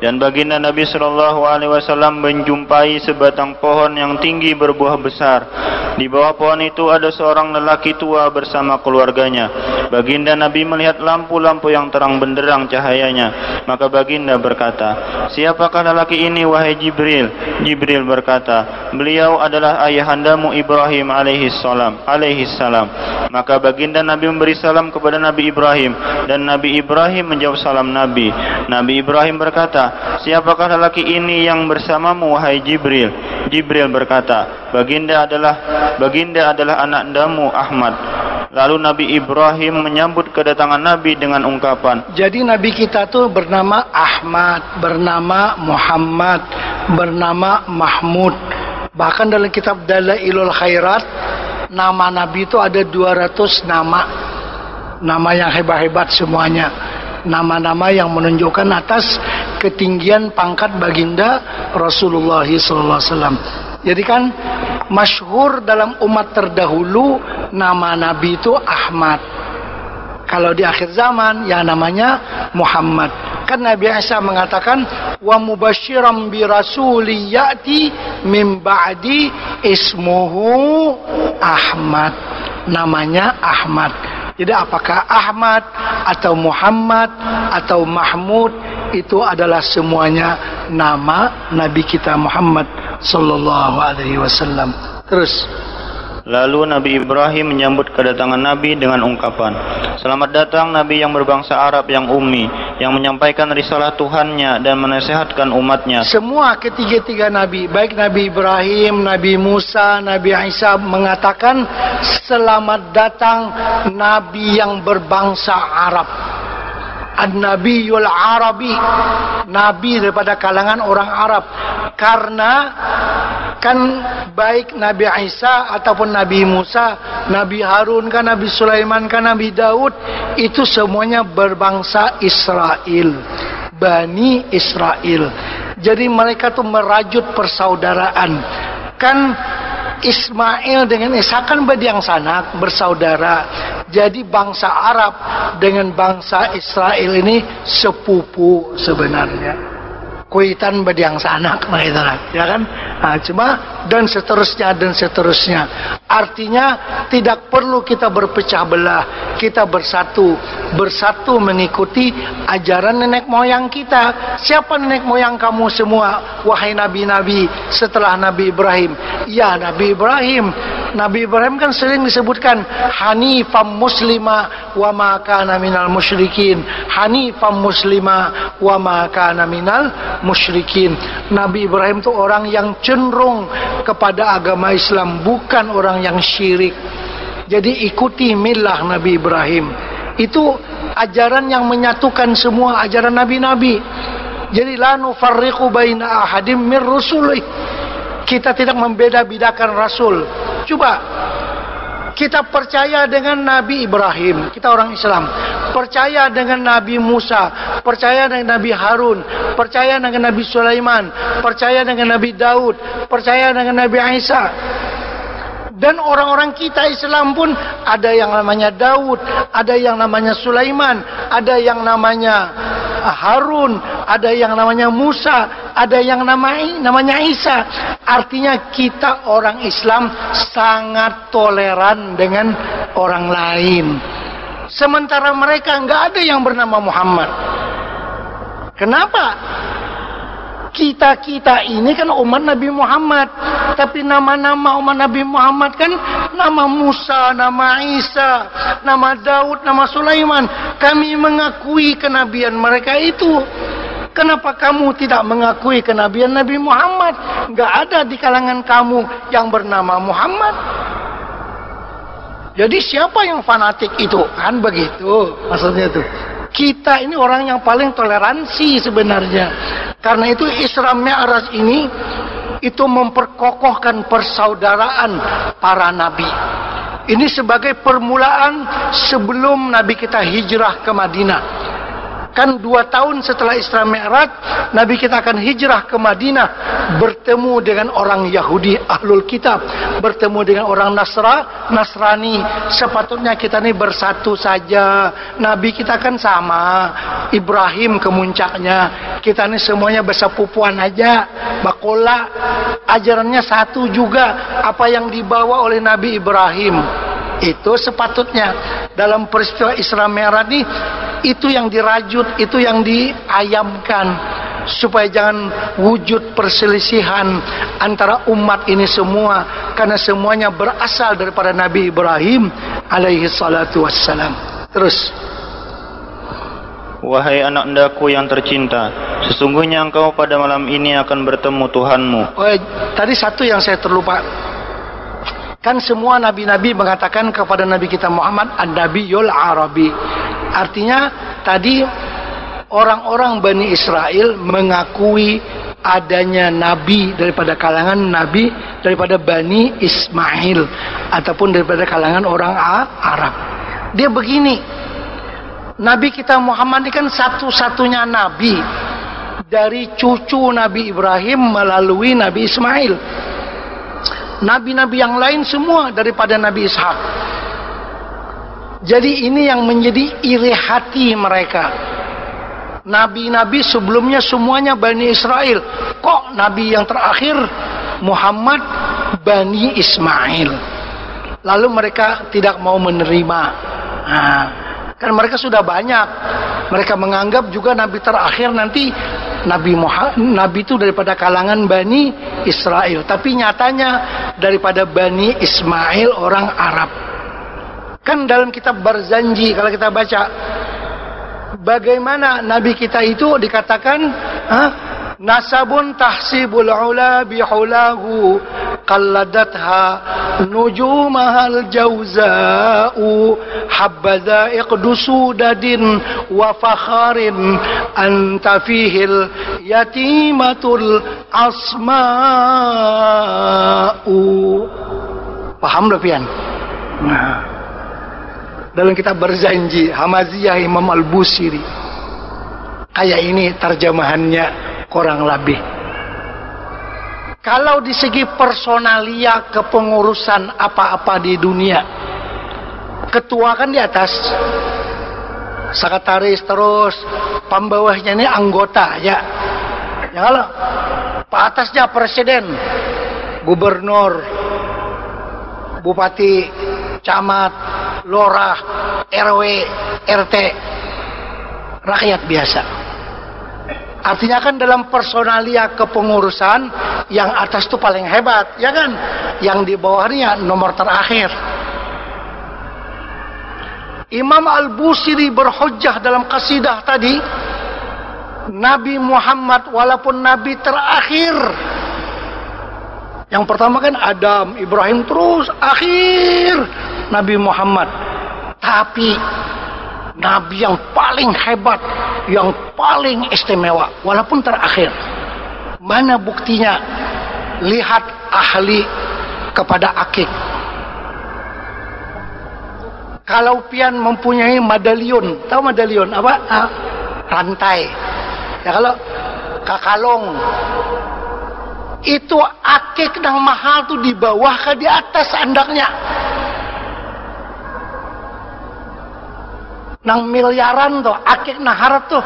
Dan baginda Nabi sallallahu alaihi wasallam menjumpai sebatang pohon yang tinggi berbuah besar. Di bawah pohon itu ada seorang lelaki tua bersama keluarganya. Baginda Nabi melihat lampu-lampu yang terang benderang cahayanya. Maka baginda berkata, "Siapakah lelaki ini wahai Jibril?" Jibril berkata, "Beliau adalah ayahandamu Ibrahim alaihi salam." Maka baginda Nabi memberi salam kepada Nabi Ibrahim dan Nabi Ibrahim menjawab salam Nabi. Nabi Ibrahim berkata, "Siapakah lelaki ini yang bersamamu wahai Jibril?" Jibril berkata, Baginda adalah anakmu Ahmad." Lalu Nabi Ibrahim menyambut kedatangan Nabi dengan ungkapan, jadi Nabi kita tuh bernama Ahmad, bernama Muhammad, bernama Mahmud. Bahkan dalam kitab Dalailul Khairat, nama Nabi itu ada 200 nama. Nama yang hebat-hebat semuanya. Nama-nama yang menunjukkan atas ketinggian pangkat baginda Rasulullah SAW. Jadi kan masyhur dalam umat terdahulu nama Nabi itu Ahmad. Kalau di akhir zaman ya namanya Muhammad. Kan Nabi Isa mengatakan wa mubasyiran bi rasuli ya'ti min ba'di ismuhu Ahmad. Namanya Ahmad. Jadi apakah Ahmad atau Muhammad atau Mahmud itu adalah semuanya nama Nabi kita Muhammad sallallahu alaihi wasallam. Terus lalu Nabi Ibrahim menyambut kedatangan Nabi dengan ungkapan, "Selamat datang Nabi yang berbangsa Arab yang ummi, yang menyampaikan risalah Tuhannya dan menasihatkan umatnya." Semua ketiga-tiga Nabi, baik Nabi Ibrahim, Nabi Musa, Nabi Isa mengatakan, "Selamat datang Nabi yang berbangsa Arab." An-Nabiyul Arabi, Nabi daripada kalangan orang Arab. Karena kan baik Nabi Isa ataupun Nabi Musa, Nabi Harun kan, Nabi Sulaiman kan, Nabi Daud, itu semuanya berbangsa Israel, Bani Israel. Jadi mereka tuh merajut persaudaraan. Kan Ismail dengan Ishak kan bediang sanak, bersaudara. Jadi bangsa Arab dengan bangsa Israel ini sepupu sebenarnya. Kuitan bediang sanak, ya kan? Nah, cuma dan seterusnya. Artinya tidak perlu kita berpecah belah, kita bersatu mengikuti ajaran nenek moyang kita. Siapa nenek moyang kamu semua, wahai nabi-nabi setelah Nabi Ibrahim? Ya, Nabi Ibrahim. Nabi Ibrahim kan sering disebutkan hanifam muslima wa ma kana minal musyrikin. Hanifam muslima wa ma kana minal musyrikin. Nabi Ibrahim itu orang yang cenderung kepada agama Islam, bukan orang yang syirik. Jadi ikuti milah Nabi Ibrahim. Itu ajaran yang menyatukan semua ajaran nabi-nabi. Jadi la nufarriqu baina ahadim mir rusuli. Kita tidak membeda-bedakan rasul. Coba kita percaya dengan Nabi Ibrahim, kita orang Islam. Percaya dengan Nabi Musa, percaya dengan Nabi Harun, percaya dengan Nabi Sulaiman, percaya dengan Nabi Daud, percaya dengan Nabi Isa. Dan orang-orang kita Islam pun ada yang namanya Daud, ada yang namanya Sulaiman, ada yang namanya Harun, ada yang namanya Musa, ada yang namanya Isa. Artinya kita orang Islam sangat toleran dengan orang lain. Sementara mereka nggak ada yang bernama Muhammad. Kenapa? Kita ini kan umat Nabi Muhammad, tapi nama-nama umat Nabi Muhammad kan nama Musa, nama Isa, nama Daud, nama Sulaiman. Kami mengakui kenabian mereka itu. Kenapa kamu tidak mengakui kenabian Nabi Muhammad? Enggak ada di kalangan kamu yang bernama Muhammad. Jadi siapa yang fanatik itu? Kan begitu maksudnya tuh. Kita ini orang yang paling toleransi sebenarnya. Karena itu Isra Mi'raj ini itu memperkokohkan persaudaraan para nabi. Ini sebagai permulaan sebelum Nabi kita hijrah ke Madinah. Kan 2 tahun setelah Isra Mi'raj, Nabi kita akan hijrah ke Madinah, bertemu dengan orang Yahudi Ahlul Kitab, bertemu dengan orang Nasrani. Sepatutnya kita ini bersatu saja. Nabi kita kan sama, Ibrahim kemuncaknya. Kita ini semuanya bersepupuan aja, bakola. Ajarannya satu juga, apa yang dibawa oleh Nabi Ibrahim. Itu sepatutnya dalam peristiwa Isra Mi'raj ini, itu yang dirajut, itu yang diayamkan, supaya jangan wujud perselisihan antara umat ini semua, karena semuanya berasal daripada Nabi Ibrahim alaihi salatu wassalam. Terus, wahai anak-anakku yang tercinta, sesungguhnya engkau pada malam ini akan bertemu Tuhanmu. Tadi satu yang saya terlupa. Kan semua nabi-nabi mengatakan kepada Nabi kita Muhammad an-Nabiyul Arabi. Artinya tadi orang-orang Bani Israel mengakui adanya nabi daripada kalangan nabi daripada Bani Ismail ataupun daripada kalangan orang Arab. Dia begini, Nabi kita Muhammad ini kan satu-satunya nabi dari cucu Nabi Ibrahim melalui Nabi Ismail. Nabi-nabi yang lain semua daripada Nabi Ishak. Jadi ini yang menjadi iri hati mereka. Nabi-nabi sebelumnya semuanya Bani Israel. Kok Nabi yang terakhir Muhammad Bani Ismail? Lalu mereka tidak mau menerima. Kan mereka sudah banyak. Mereka menganggap juga Nabi terakhir nanti Nabi itu daripada kalangan Bani Israel, tapi nyatanya daripada Bani Ismail orang Arab. Kan dalam kitab Barzanji kalau kita baca, bagaimana Nabi kita itu dikatakan nasabun tahsibul ula bihulahu qalladatha nujumahal jawza'u habbaza iqdusudadin wa fakharin anta fihil yatimatul asma'u. Paham Lepian? Dalam kitab Barzanji Hamaziyah Imam Al-Busiri, kayak ini terjemahannya kurang lebih. Kalau di segi personalia kepengurusan apa-apa di dunia, ketua kan di atas, sekretaris terus, pembawahnya ini anggota ya. Ya kalau pak atasnya presiden, gubernur, bupati, camat, lurah, RW, RT, rakyat biasa. Artinya kan dalam personalia kepengurusan yang atas itu paling hebat, ya kan? Yang di bawahnya nomor terakhir. Imam Al-Busiri berhujjah dalam qasidah tadi, Nabi Muhammad walaupun Nabi terakhir. Yang pertama kan Adam, Ibrahim, terus akhir Nabi Muhammad. Tapi Nabi yang paling hebat, yang paling istimewa, walaupun terakhir. Mana buktinya? Lihat ahli kepada akik. Kalau pian mempunyai medalion, tahu medalion apa? Rantai. Ya kalau kakalong. Itu akik yang mahal tuh di bawah ke di atas andaknya. Nang miliaran tuh, akik naharat tuh.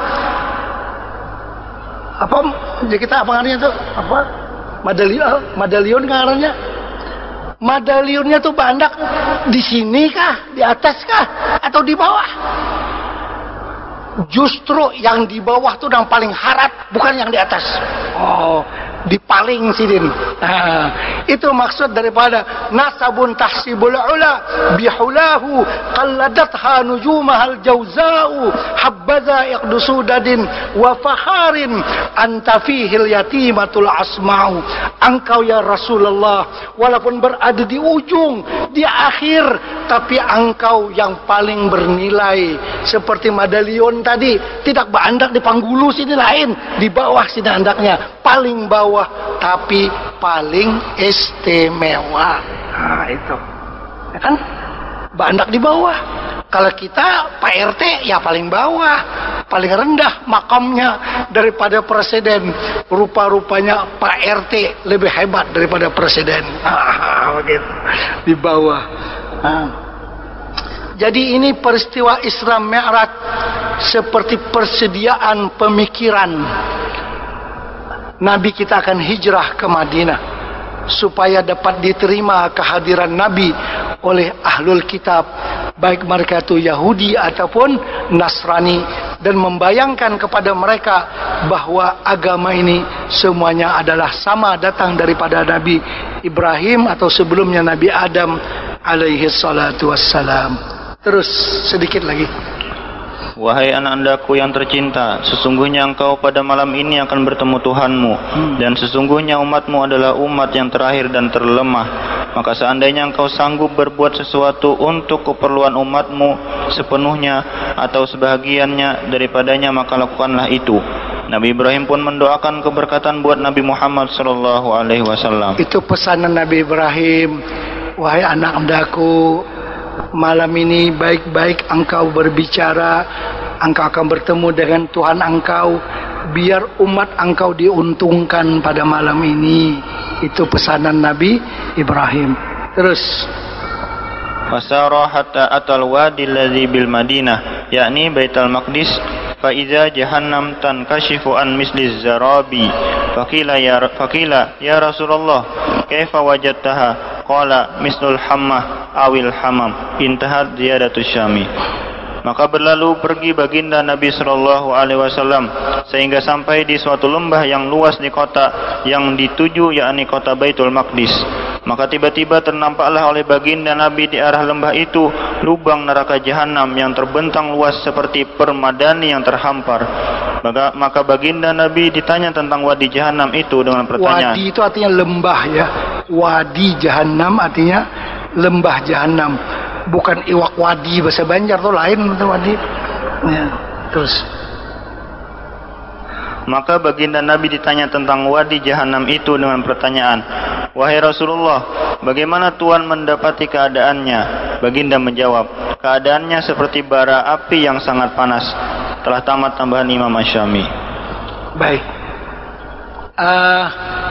Apa? Jadi kita apa ngaranya tuh? Apa? Medalion ngaranya. Medalionnya tuh bandak di sini kah? Di atas kah? Atau di bawah? Justru yang di bawah tuh yang paling harat, bukan yang di atas. Oh, dipaling sidin. Nah, itu maksud daripada nasabun tahsibul ula bihulahu qalladatha nujumahal jauzau habbaza iqdusudadin wa fakharin anta fihil yatimatul asma'u. Engkau ya Rasulullah walaupun berada di ujung, di akhir, tapi engkau yang paling bernilai. Seperti medalion tadi, tidak berandak di panggulu sini lain, di bawah sini andaknya, paling bawah tapi paling istimewa. Nah itu, ya kan? Berandak di bawah. Kalau kita Pak RT ya paling bawah, paling rendah makamnya daripada presiden. Rupa-rupanya Pak RT lebih hebat daripada presiden. Begitu, di bawah. Jadi ini peristiwa Isra Mi'raj seperti persediaan pemikiran. Nabi kita akan hijrah ke Madinah supaya dapat diterima kehadiran Nabi oleh ahlul kitab, baik mereka itu Yahudi ataupun Nasrani, dan membayangkan kepada mereka bahwa agama ini semuanya adalah sama, datang daripada Nabi Ibrahim atau sebelumnya Nabi Adam alaihi salatu wassalam. Terus sedikit lagi. Wahai anak-anakku yang tercinta, sesungguhnya engkau pada malam ini akan bertemu Tuhanmu, dan sesungguhnya umatmu adalah umat yang terakhir dan terlemah. Maka seandainya engkau sanggup berbuat sesuatu untuk keperluan umatmu sepenuhnya atau sebahagiannya daripadanya, maka lakukanlah itu. Nabi Ibrahim pun mendoakan keberkatan buat Nabi Muhammad SAW. Itu pesanan Nabi Ibrahim. Wahai anak-anakku, malam ini baik-baik engkau berbicara, engkau akan bertemu dengan Tuhan engkau, biar umat engkau diuntungkan pada malam ini. Itu pesanan Nabi Ibrahim. Terus fasara hatta atal wadi alladhi bil Madinah, yakni Baitul Maqdis, fa iza jahannam tankashifu an misli zarabi. Faqila ya Rasulullah, kaifa wajadtaha? Qala mislul hammah awil hamam. Intahat ziyadatu syami. Maka berlalu pergi baginda Nabi SAW sehingga sampai di suatu lembah yang luas di kota yang dituju, yakni kota Baitul Maqdis. Maka tiba-tiba ternampaklah oleh baginda Nabi di arah lembah itu lubang neraka jahanam yang terbentang luas seperti permadani yang terhampar. Maka baginda Nabi ditanya tentang wadi jahanam itu dengan pertanyaan. Wadi itu artinya lembah ya. Wadi jahanam artinya lembah jahanam. Bukan iwak wadi bahasa Banjar tuh lain wadi. Ya, terus. Maka baginda Nabi ditanya tentang wadi jahanam itu dengan pertanyaan, wahai Rasulullah, bagaimana Tuhan mendapati keadaannya? Baginda menjawab, keadaannya seperti bara api yang sangat panas. Telah tamat tambahan Imam Asy-Syami. Baik.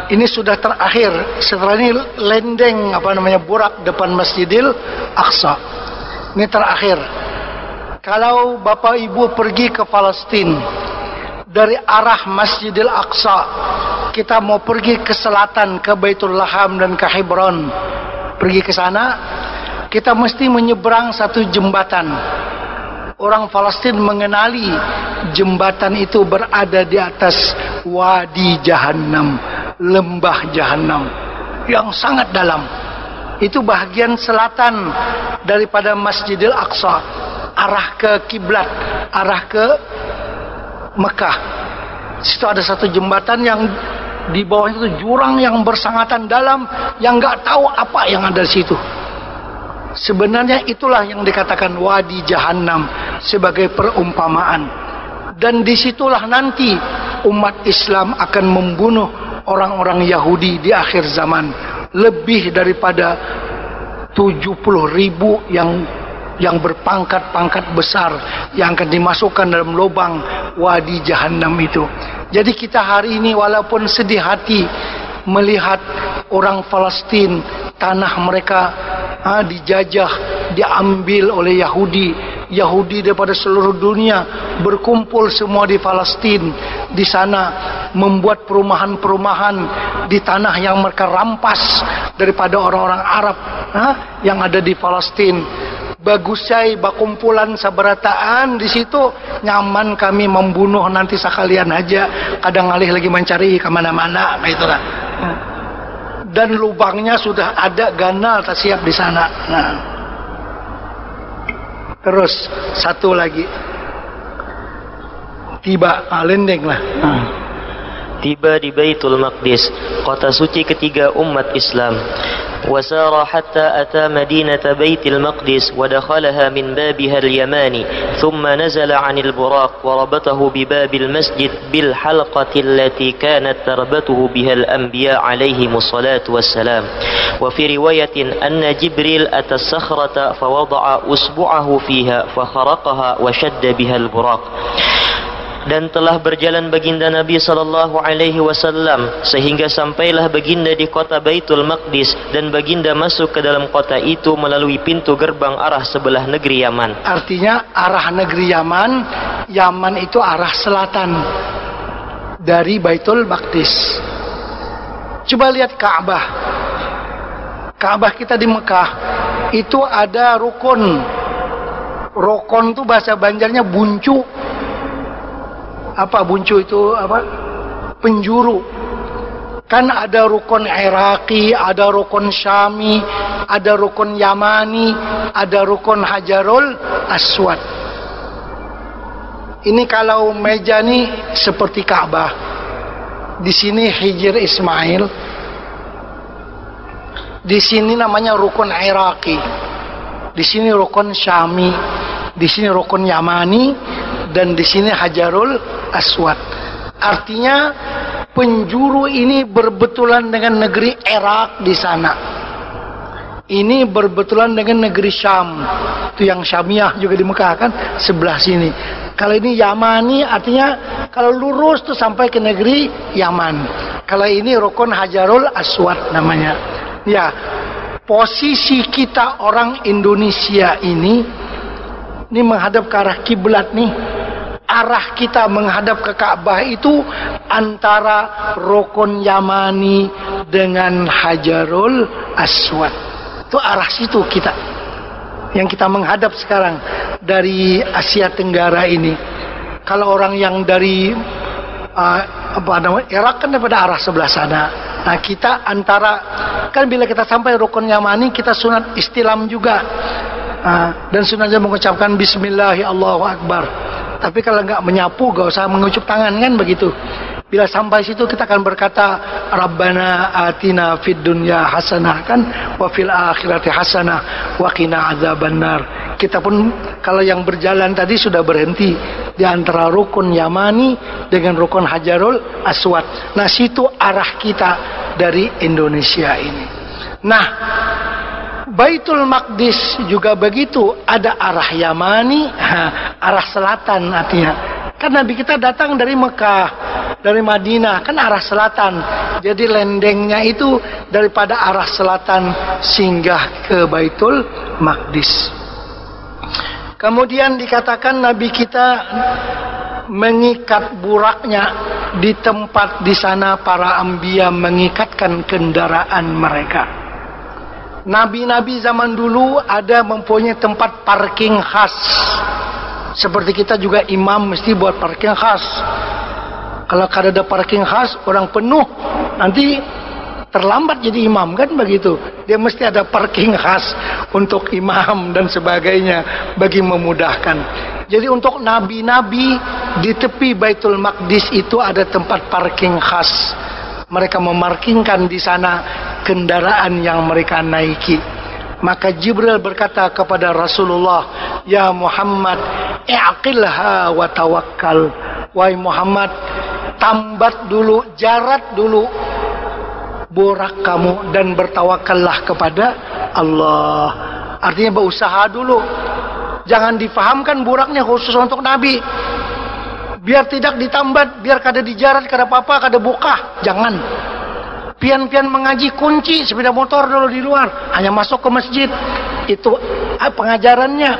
Ini sudah terakhir. Setelah ini lendeng burak depan Masjidil Aqsa. Ini terakhir. Kalau Bapak Ibu pergi ke Palestina dari arah Masjidil Aqsa, kita mau pergi ke selatan ke Baitul Laham dan ke Hebron, pergi ke sana, kita mesti menyeberang satu jembatan. Orang Palestin mengenali jembatan itu berada di atas Wadi Jahannam, lembah Jahannam yang sangat dalam. Itu bahagian selatan daripada Masjidil Aqsa, arah ke kiblat, arah ke Mekah. Situ ada satu jembatan yang di bawah itu jurang yang bersangatan dalam, yang nggak tahu apa yang ada di situ. Sebenarnya itulah yang dikatakan Wadi Jahannam sebagai perumpamaan. Dan disitulah nanti umat Islam akan membunuh orang-orang Yahudi di akhir zaman. Lebih daripada 70.000 yang berpangkat-pangkat besar yang akan dimasukkan dalam lubang Wadi Jahannam itu. Jadi kita hari ini walaupun sedih hati melihat orang Palestin, tanah mereka dijajah, diambil oleh Yahudi daripada seluruh dunia berkumpul semua di Palestin, di sana membuat perumahan-perumahan di tanah yang mereka rampas daripada orang-orang Arab yang ada di Palestin. Bagusai bakumpulan sabarataan di situ, nyaman kami membunuh nanti sekalian aja, kadang alih lagi mencari kemana-mana gitu kan. Dan lubangnya sudah ada ganal tak siap di sana. Nah. Terus satu lagi, tiba lendeng lah. Tiba di Baitul Maqdis, kota suci ketiga umat Islam. وسار حتى أتى مدينة بيت المقدس ودخلها من بابها اليماني ثم نزل عن البراق وربطه بباب المسجد بالحلقة التي كانت تربطه بها الأنبياء عليهم الصلاة والسلام. وفي رواية أن جبريل أتى الصخرة فوضع أصبعه فيها فخرقها وشد بها البراق. Dan telah berjalan baginda Nabi sallallahu alaihi wasallam sehingga sampailah baginda di kota Baitul Maqdis, dan baginda masuk ke dalam kota itu melalui pintu gerbang arah sebelah negeri Yaman. Artinya arah negeri Yaman, Yaman itu arah selatan dari Baitul Maqdis. Coba lihat Ka'bah. Ka'bah kita di Mekah itu ada rukun. Rukun itu bahasa Banjarnya buncu. Apa buncu itu? Apa? Penjuru. Kan ada rukun Iraqi, ada rukun Syami, ada rukun Yamani, ada rukun Hajarul Aswad. Ini kalau meja nih seperti Ka'bah. Di sini Hijr Ismail. Di sini namanya rukun Iraqi. Di sini rukun Syami. Di sini rukun Yamani, dan di sini Hajarul Aswad. Artinya penjuru ini berbetulan dengan negeri Irak di sana. Ini berbetulan dengan negeri Syam. Itu yang Syamiyah juga di Mekah kan, sebelah sini. Kalau ini Yamani artinya kalau lurus tuh sampai ke negeri Yaman. Kalau ini rukun Hajarul Aswad namanya. Ya, posisi kita orang Indonesia ini menghadap ke arah kiblat nih. Arah kita menghadap ke Ka'bah itu antara rukun Yamani dengan Hajarul Aswad. Itu arah situ kita. Yang kita menghadap sekarang dari Asia Tenggara ini. Kalau orang yang dari Irak kan daripada arah sebelah sana. Nah kita antara, kan bila kita sampai rukun Yamani kita sunat istilam juga. Dan sunatnya mengucapkan Bismillah, Allahu Akbar. Tapi kalau nggak menyapu, nggak usah mengucup tangan kan begitu. Bila sampai situ kita akan berkata Rabbana atina fid dunya hasanah kan, wa fil akhirati hasanah wa qina adzabannar. Kita pun kalau yang berjalan tadi sudah berhenti di antara rukun Yamani dengan rukun Hajarul Aswad. Nah situ arah kita dari Indonesia ini. Nah Baitul Maqdis juga begitu, ada arah Yamani, arah selatan artinya. Kan Nabi kita datang dari Mekah, dari Madinah, kan arah selatan. Jadi lendengnya itu daripada arah selatan singgah ke Baitul Maqdis. Kemudian dikatakan Nabi kita mengikat buraknya di tempat di sana para anbiya mengikatkan kendaraan mereka. Nabi-nabi zaman dulu ada mempunyai tempat parking khas. Seperti kita juga imam mesti buat parking khas. Kalau kada ada parking khas, orang penuh, nanti terlambat jadi imam, kan begitu. Dia mesti ada parking khas untuk imam dan sebagainya bagi memudahkan. Jadi untuk nabi-nabi di tepi Baitul Maqdis itu ada tempat parking khas. Mereka memarkingkan di sana kendaraan yang mereka naiki. Maka Jibril berkata kepada Rasulullah, "Ya Muhammad, i'qilha wa tawakkal." Wahai Muhammad, tambat dulu, jarat dulu borak kamu dan bertawakallah kepada Allah. Artinya berusaha dulu. Jangan difahamkan boraknya khusus untuk Nabi. Biar tidak ditambat, biar kada dijarat, kada apa-apa, kada buka. Jangan. Pian-pian mengaji, kunci sepeda motor dulu di luar, hanya masuk ke masjid. Itu pengajarannya.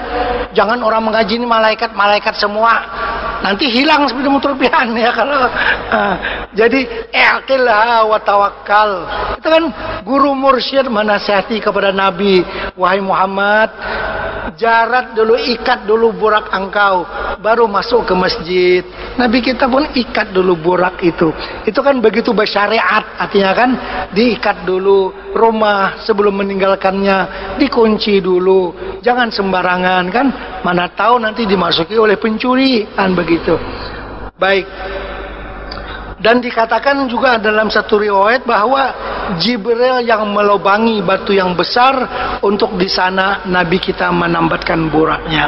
Jangan orang mengaji ini malaikat semua. Nanti hilang sepeda motor pian ya kalau. Jadi i'qilha wa tawakkal. Itu kan guru mursyid menasihati kepada Nabi, wahai Muhammad, jarat dulu, ikat dulu borak engkau, baru masuk ke masjid. Nabi kita pun ikat dulu borak itu. Itu kan begitu bersyariat, artinya kan diikat dulu rumah sebelum meninggalkannya, dikunci dulu, jangan sembarangan kan. Mana tahu nanti dimasuki oleh pencuri, kan begitu. Baik. Dan dikatakan juga dalam satu riwayat bahwa Jibril yang melobangi batu yang besar untuk di sana Nabi kita menambatkan boraknya.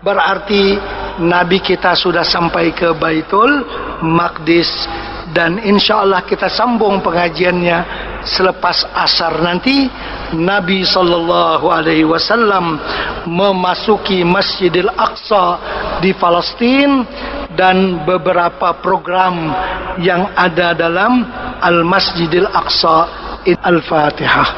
Berarti Nabi kita sudah sampai ke Baitul Maqdis, dan insya Allah kita sambung pengajiannya selepas asar nanti. Nabi SAW memasuki Masjidil Aqsa di Palestina dan beberapa program yang ada dalam Al-Masjidil Aqsa. Al-Fatihah.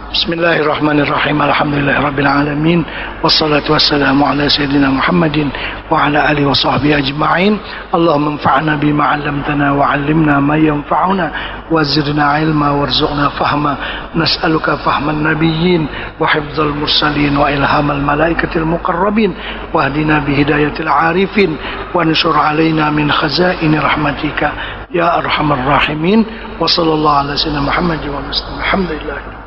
Bismillahirrahmanirrahim. Alhamdulillahirabbil alamin. Wassalatu wassalamu ala sayyidina Muhammadin wa ala alihi wa sahbihi ajma'in. Allahumma anfa'na bima 'allamtana wa 'allimna ma yanfa'una wa zidna 'ilma warzuqna fahma. Nas'aluka fahman nabiyyin wa hifdzal mursalin wa ilhamal malaikatil muqarrabin wa hdina bi hidayatil 'arifin wa anshur 'alaina min khazaini rahmatika ya arhamar rahimin. Wa sallallahu ala sayyidina Muhammadin wa sallam. Alhamdulillah.